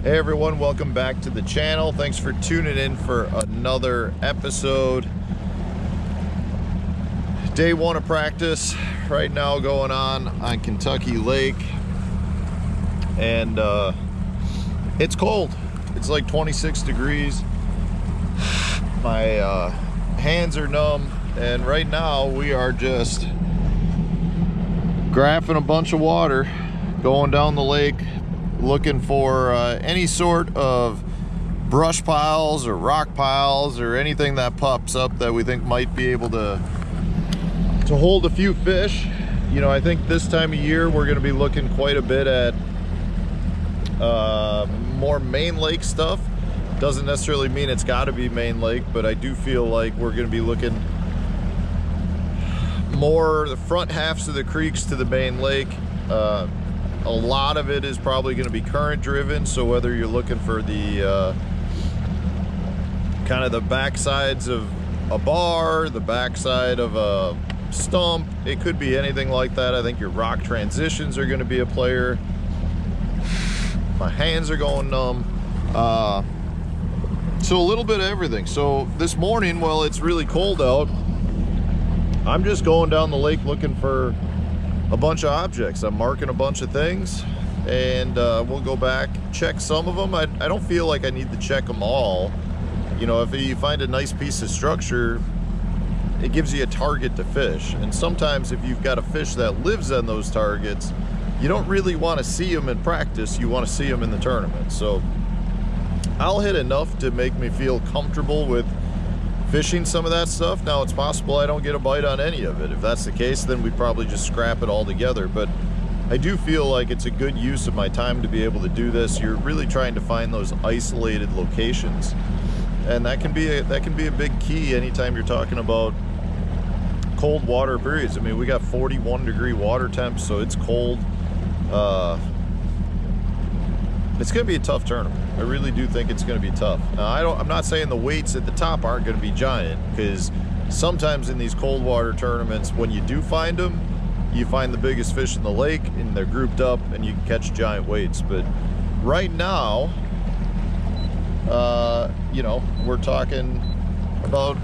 Hey everyone, welcome back to the channel. Thanks for tuning in for another episode. Day one of practice right now going on Kentucky Lake, and it's cold. It's like 26 degrees. My hands are numb, and right now we are just graphing a bunch of water, going down the lake, looking for any sort of brush piles or rock piles or anything that pops up that we think might be able to hold a few fish. You know, I think this time of year we're going to be looking quite a bit at more main lake stuff. Doesn't necessarily mean it's got to be main lake, but I do feel like we're going to be looking more the front halves of the creeks to the main lake. A lot of it is probably going to be current driven, so whether you're looking for the kind of the backsides of a bar, the backside of a stump, it could be anything like that. I think your rock transitions are going to be a player. My hands are going numb. So a little bit of everything. So this morning, while it's really cold out, I'm just going down the lake looking for a bunch of objects. I'm marking a bunch of things, and we'll go back, check some of them. I don't feel like I need to check them all. You know, if you find a nice piece of structure, it gives you a target to fish. And sometimes if you've got a fish that lives on those targets, you don't really want to see them in practice. You want to see them in the tournament. So I'll hit enough to make me feel comfortable with fishing some of that stuff. Now, it's possible I don't get a bite on any of it. If that's the case, then we probably just scrap it all together. But I do feel like it's a good use of my time to be able to do this. You're really trying to find those isolated locations, and that can be a big key anytime you're talking about cold water periods. I mean, we got 41 degree water temps, so it's cold. It's going to be a tough tournament. I really do think it's going to be tough. Now, I'm not saying the weights at the top aren't going to be giant, because sometimes in these cold water tournaments, when you do find them, you find the biggest fish in the lake and they're grouped up and you can catch giant weights. But right now, you know, we're talking about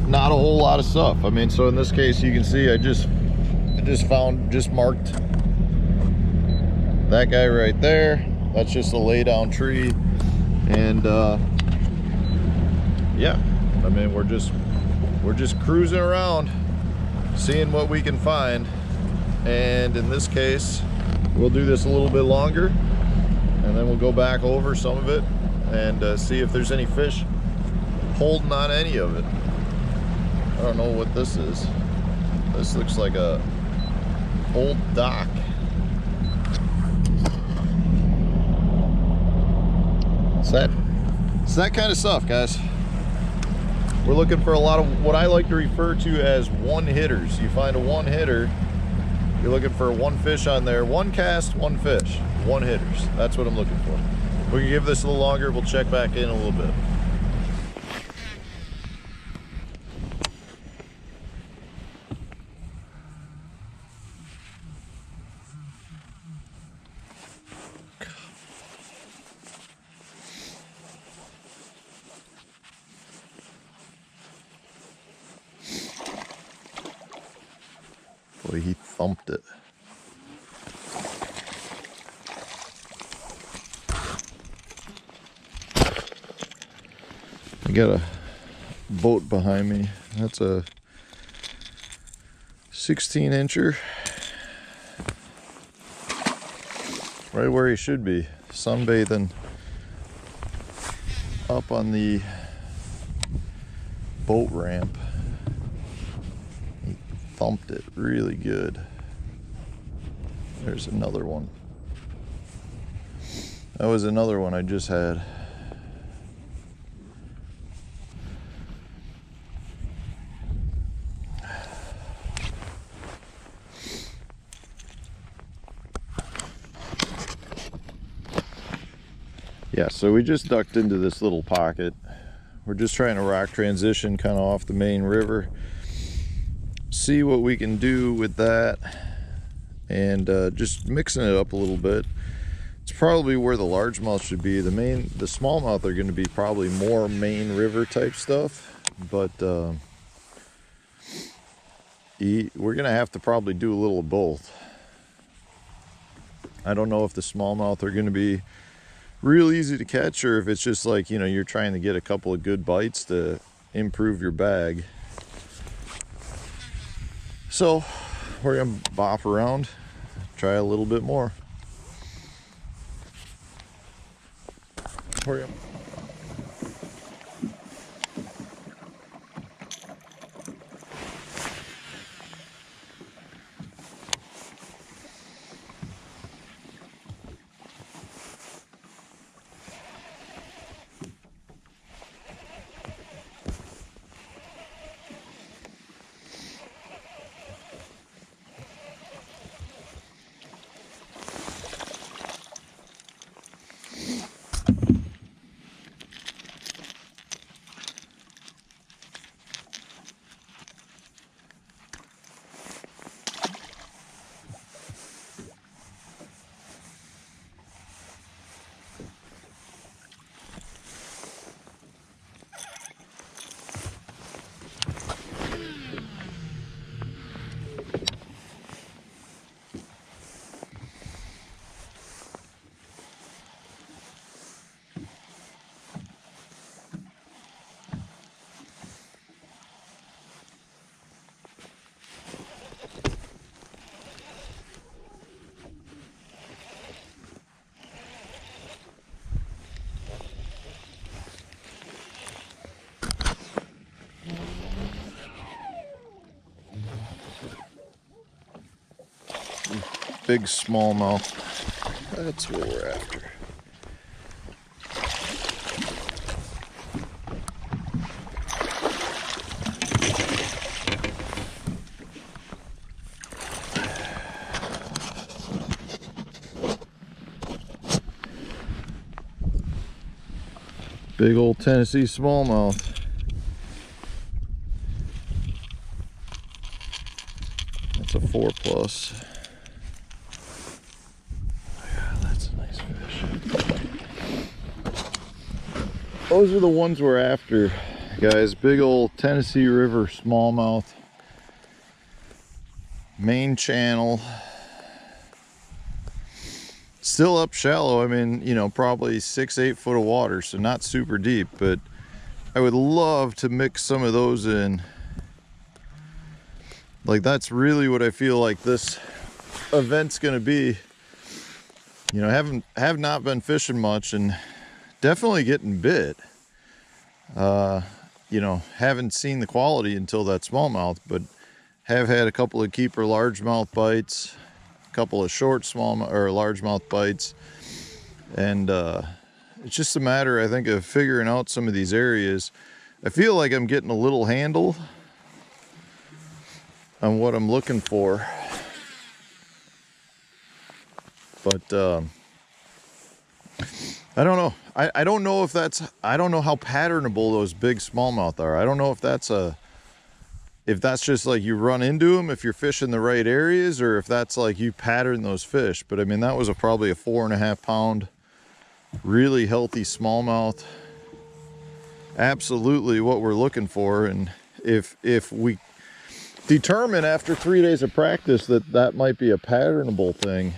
not a whole lot of stuff. I mean, so in this case, you can see I just marked that guy right there. That's just a lay down tree, and yeah, I mean, we're just cruising around, seeing what we can find. And in this case, we'll do this a little bit longer, and then we'll go back over some of it and see if there's any fish holding on any of it. I don't know what this is. This looks like a old dock. It's that kind of stuff, guys. We're looking for a lot of what I like to refer to as one hitters. You find a one hitter, you're looking for one fish on there, one cast, one fish, one hitters. That's what I'm looking for. We can give this a little longer. We'll check back in a little bit. Boy, he thumped it. I got a boat behind me. That's a 16-incher. Right where he should be, sunbathing up on the boat ramp. Thumped it really good. There's another one. That was another one I just had. Yeah, so we just ducked into this little pocket. We're just trying to rock transition kind of off the main river. See what we can do with that, and just mixing it up a little bit. It's probably where the largemouth should be. The smallmouth are going to be probably more main river type stuff, but we're going to have to probably do a little of both. I don't know if the smallmouth are going to be real easy to catch, or if it's just like, you know, you're trying to get a couple of good bites to improve your bag. So we're going to bop around, try a little bit more. Hurry up. Big smallmouth. That's what we're after. Big old Tennessee smallmouth. That's a 4+. Those are the ones we're after, guys. Big old Tennessee River smallmouth, main channel, still up shallow. I mean, you know, probably 6-8 foot of water, so not super deep, but I would love to mix some of those in. Like, that's really what I feel like this event's gonna be. You know, have not been fishing much and definitely getting bit. You know, haven't seen the quality until that smallmouth, but have had a couple of keeper largemouth bites, a couple of short smallmouth or largemouth bites, and it's just a matter, I think, of figuring out some of these areas. I feel like I'm getting a little handle on what I'm looking for, but I don't know. I don't know if that's, I don't know how patternable those big smallmouth are. I don't know if that's just like you run into them if you're fishing the right areas, or if that's like you pattern those fish. But I mean, that was probably a 4.5 pound, really healthy smallmouth. Absolutely what we're looking for. And if we determine after 3 days of practice that might be a patternable thing,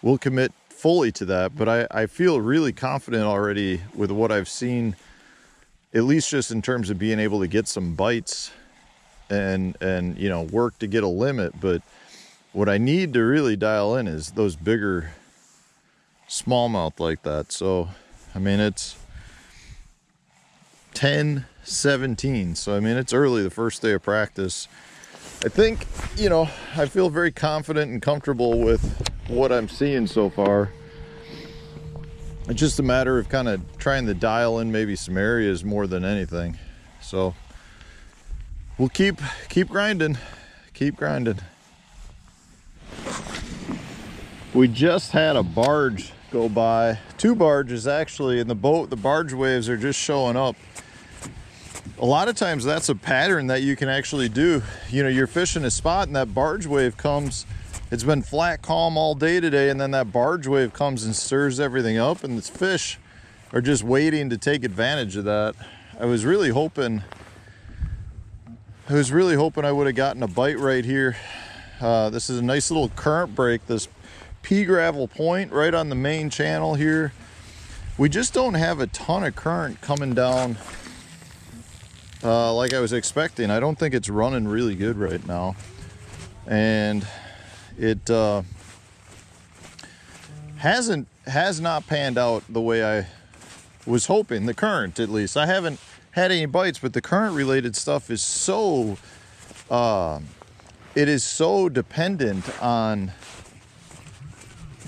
we'll commit fully to that. But I feel really confident already with what I've seen, at least just in terms of being able to get some bites and you know, work to get a limit. But what I need to really dial in is those bigger smallmouth like that. So I mean, it's 10:17, so I mean, it's early, the first day of practice. I think, you know, I feel very confident and comfortable with what I'm seeing so far. It's just a matter of kind of trying to dial in maybe some areas more than anything. So we'll keep grinding, keep grinding. We just had a barge go by, 2 barges actually, and the barge waves are just showing up. A lot of times that's a pattern that you can actually do. You know, you're fishing a spot and that barge wave comes It's been flat calm all day today, and then that barge wave comes and stirs everything up, and the fish are just waiting to take advantage of that. I was really hoping I would have gotten a bite right here. This is a nice little current break, this pea gravel point right on the main channel here. We just don't have a ton of current coming down like I was expecting. I don't think it's running really good right now, and it has not panned out the way I was hoping. The current, at least. I haven't had any bites, but the current related stuff is so it is so dependent on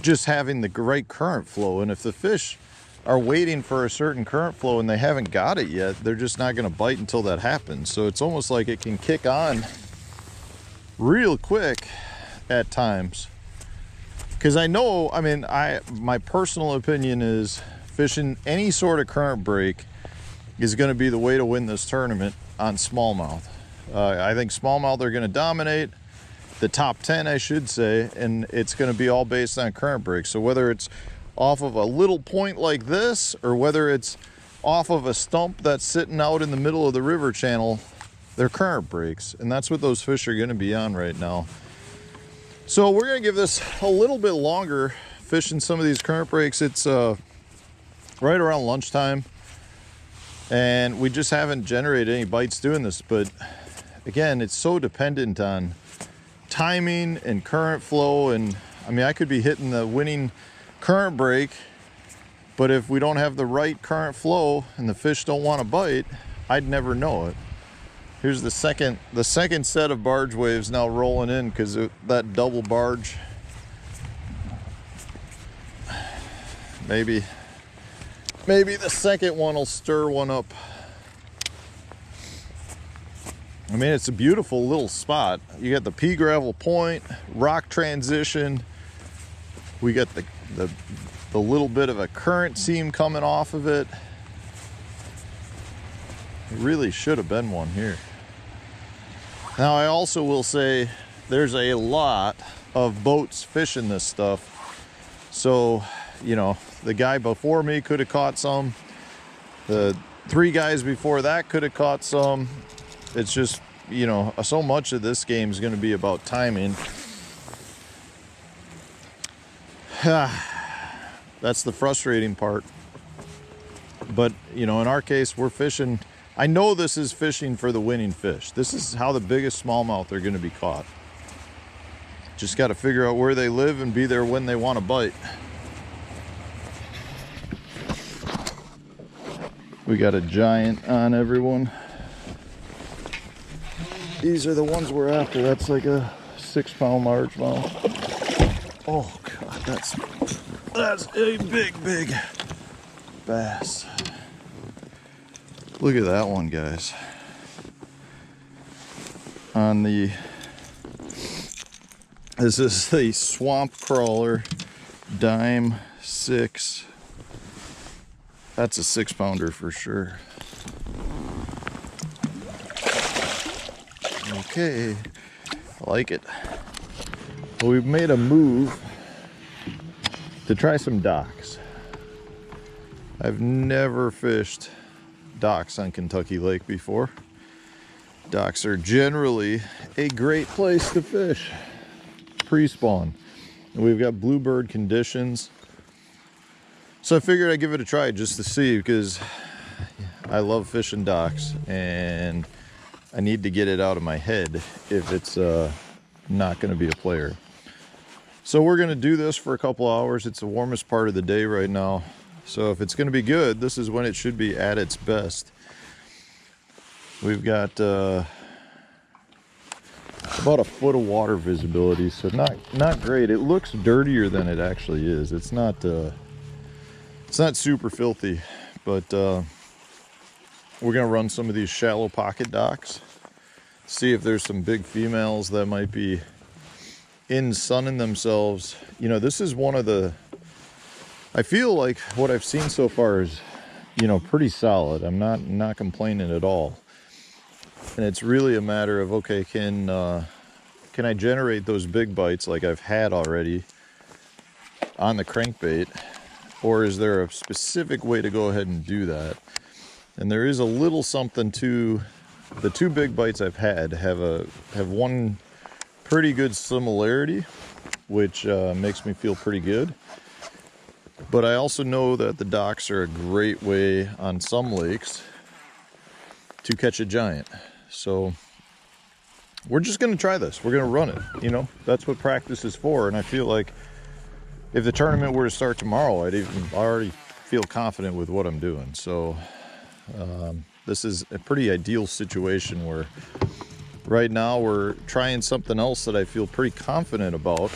just having the right current flow, and if the fish are waiting for a certain current flow and they haven't got it yet, they're just not going to bite until that happens. So it's almost like it can kick on real quick at times. Because I know, I mean, my personal opinion is fishing any sort of current break is going to be the way to win this tournament on smallmouth. I think smallmouth are going to dominate the top 10, I should say, and it's going to be all based on current breaks. So whether it's off of a little point like this, or whether it's off of a stump that's sitting out in the middle of the river channel, they're current breaks, and that's what those fish are going to be on right now. So we're going to give this a little bit longer, fishing some of these current breaks. It's right around lunchtime, and we just haven't generated any bites doing this. But again, it's so dependent on timing and current flow, and I mean, I could be hitting the winning current break, but if we don't have the right current flow and the fish don't want to bite, I'd never know it. Here's the second set of barge waves now rolling in, because that double barge, maybe the second one will stir one up. I mean, it's a beautiful little spot. You got the pea gravel point, rock transition. We got the little bit of a current seam coming off of it. It really should have been one here. Now, I also will say there's a lot of boats fishing this stuff. So, you know, the guy before me could have caught some. The 3 guys before that could have caught some. It's just, you know, so much of this game is going to be about timing. That's the frustrating part. But, you know, in our case, we're fishing. I know this is fishing for the winning fish. This is how the biggest smallmouth are going to be caught. Just got to figure out where they live and be there when they want to bite. We got a giant on, everyone. These are the ones we're after. That's like a 6-pound largemouth. Oh God, that's a big bass. Look at that one, guys. This is the swamp crawler dime 6. That's a 6-pounder for sure. Okay, I like it. Well, we've made a move to try some docks. I've never fished docks on Kentucky Lake before. Docks are generally a great place to fish pre-spawn. We've got bluebird conditions, so I figured I'd give it a try just to see, because I love fishing docks and I need to get it out of my head if it's not going to be a player. So we're going to do this for a couple hours. It's the warmest part of the day right now, so if it's going to be good, this is when it should be at its best. We've got about a foot of water visibility, so not great. It looks dirtier than it actually is. It's not super filthy, but we're gonna run some of these shallow pocket docks, see if there's some big females that might be in sunning themselves. You know, this is one of the, I feel like what I've seen so far is, you know, pretty solid. I'm not complaining at all. And it's really a matter of, okay, can can I generate those big bites like I've had already on the crankbait, or is there a specific way to go ahead and do that? And there is a little something to the two big bites I've had have one pretty good similarity, which makes me feel pretty good. But I also know that the docks are a great way on some lakes to catch a giant. So we're just going to try this. We're going to run it. You know, that's what practice is for. And I feel like if the tournament were to start tomorrow, I already feel confident with what I'm doing. So this is a pretty ideal situation where right now we're trying something else that I feel pretty confident about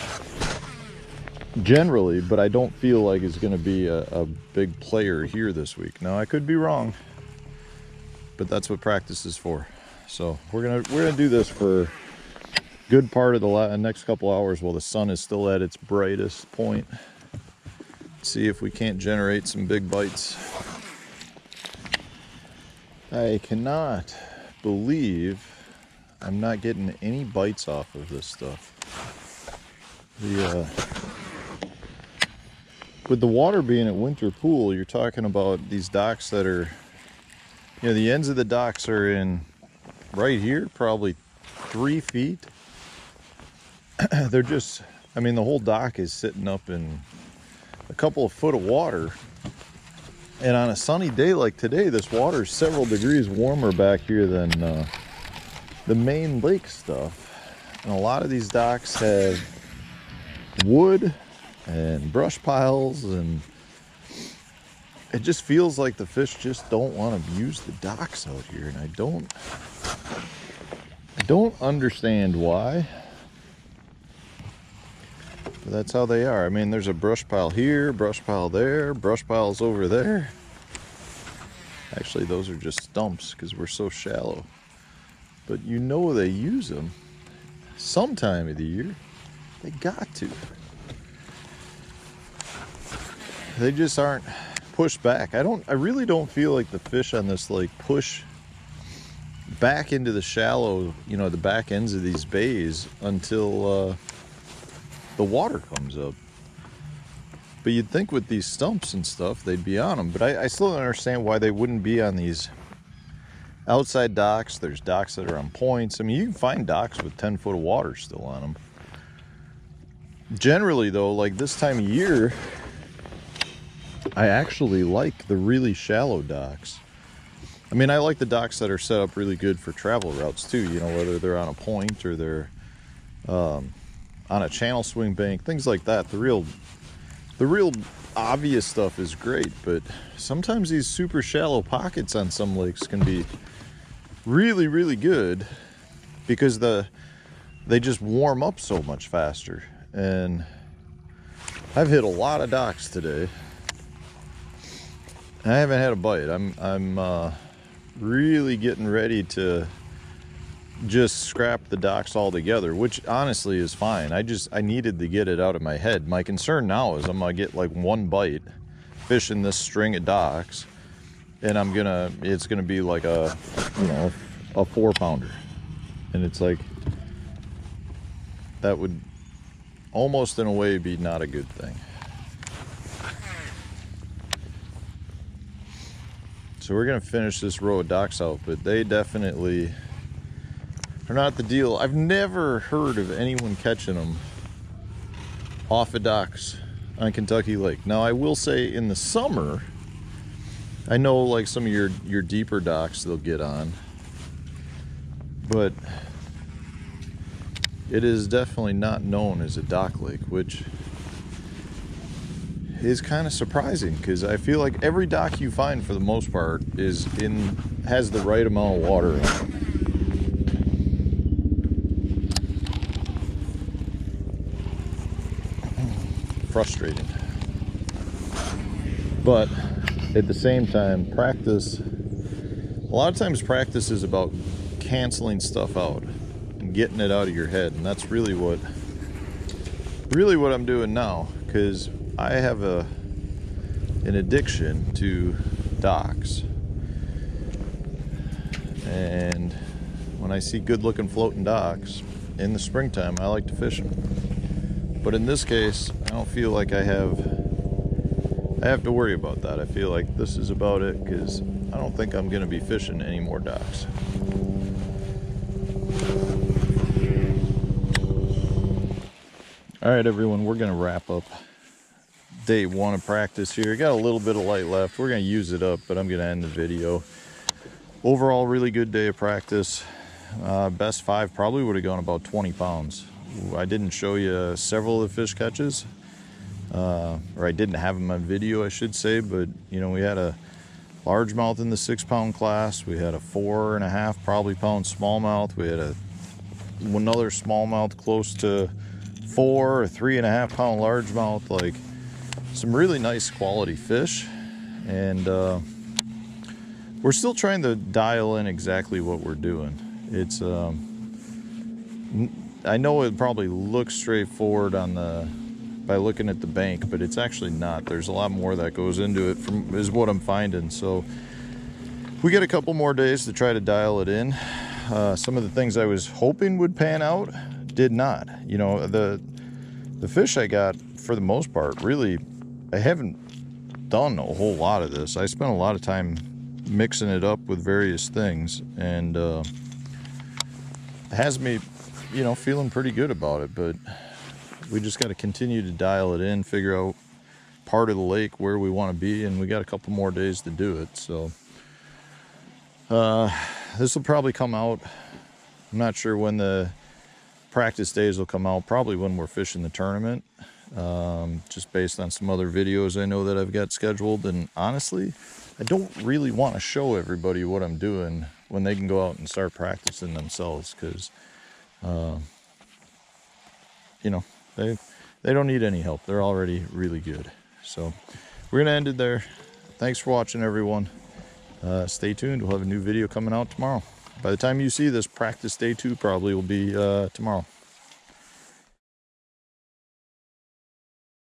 generally, but I don't feel like it's going to be a big player here this week. Now I could be wrong, but that's what practice is for. So we're gonna do this for a good part of the next couple hours while the sun is still at its brightest point. See if we can't generate some big bites. I cannot believe I'm not getting any bites off of this stuff. With the water being at winter pool, you're talking about these docks that are, you know, the ends of the docks are in right here, probably 3 feet. They're just, I mean, the whole dock is sitting up in a couple of foot of water. And on a sunny day like today, this water is several degrees warmer back here than the main lake stuff. And a lot of these docks have wood and brush piles, and it just feels like the fish just don't want to use the docks out here, and I don't understand why, but that's how they are. I mean, there's a brush pile here, brush pile there, brush piles over there. Actually, those are just stumps because we're so shallow, but you know they use them sometime of the year. They got to. They just aren't pushed back. I really don't feel like the fish on this lake push back into the shallow, you know, the back ends of these bays until the water comes up. But you'd think with these stumps and stuff, they'd be on them. But I still don't understand why they wouldn't be on these outside docks. There's docks that are on points. I mean, you can find docks with 10 foot of water still on them. Generally, though, like this time of year, I actually like the really shallow docks. I mean, I like the docks that are set up really good for travel routes too, you know, whether they're on a point or they're on a channel swing bank, things like that. The real obvious stuff is great, but sometimes these super shallow pockets on some lakes can be really, really good because they just warm up so much faster. And I've hit a lot of docks today. I haven't had a bite. I'm really getting ready to just scrap the docks altogether, which honestly is fine. I needed to get it out of my head. My concern now is I'm gonna get like one bite fishing this string of docks, and it's gonna be like a 4-pounder, and it's like that would almost in a way be not a good thing. So we're gonna finish this row of docks out, but they definitely are not the deal. I've never heard of anyone catching them off of docks on Kentucky Lake. Now I will say in the summer, I know like some of your deeper docks they'll get on, but it is definitely not known as a dock lake, which is kind of surprising because I feel like every dock you find for the most part has the right amount of water in it. Frustrating. But at the same time, practice, a lot of times practice is about canceling stuff out and getting it out of your head, and that's really what I'm doing now, because I have an addiction to docks, and when I see good looking floating docks, in the springtime, I like to fish them. But in this case, I don't feel like I have to worry about that. I feel like this is about it, because I don't think I'm going to be fishing any more docks. All right, everyone, we're going to wrap up day 1 of practice here. Got a little bit of light left. We're going to use it up, but I'm going to end the video. Overall, really good day of practice. Best 5 probably would have gone about 20 pounds. I didn't show you several of the fish catches, or I didn't have them on video, I should say, but you know, we had a largemouth in the 6-pound class. We had a 4.5 probably pound smallmouth. We had another smallmouth close to 4 or 3.5 pound largemouth. Like, some really nice quality fish, and we're still trying to dial in exactly what we're doing. It's I know it probably looks straightforward by looking at the bank, but it's actually not. There's a lot more that goes into it, is what I'm finding. So we got a couple more days to try to dial it in. Some of the things I was hoping would pan out did not. You know, the fish I got, for the most part, really, I haven't done a whole lot of this. I spent a lot of time mixing it up with various things, and it has me, you know, feeling pretty good about it. But we just got to continue to dial it in, figure out part of the lake where we want to be, and we got a couple more days to do it. So this will probably come out, I'm not sure when the practice days will come out, probably when we're fishing the tournament, just based on some other videos I know that I've got scheduled. And honestly, I don't really want to show everybody what I'm doing when they can go out and start practicing themselves, because you know, they don't need any help. They're already really good. So we're gonna end it there. Thanks for watching, everyone. Stay tuned. We'll have a new video coming out tomorrow. By the time you see this, practice day 2 probably will be tomorrow.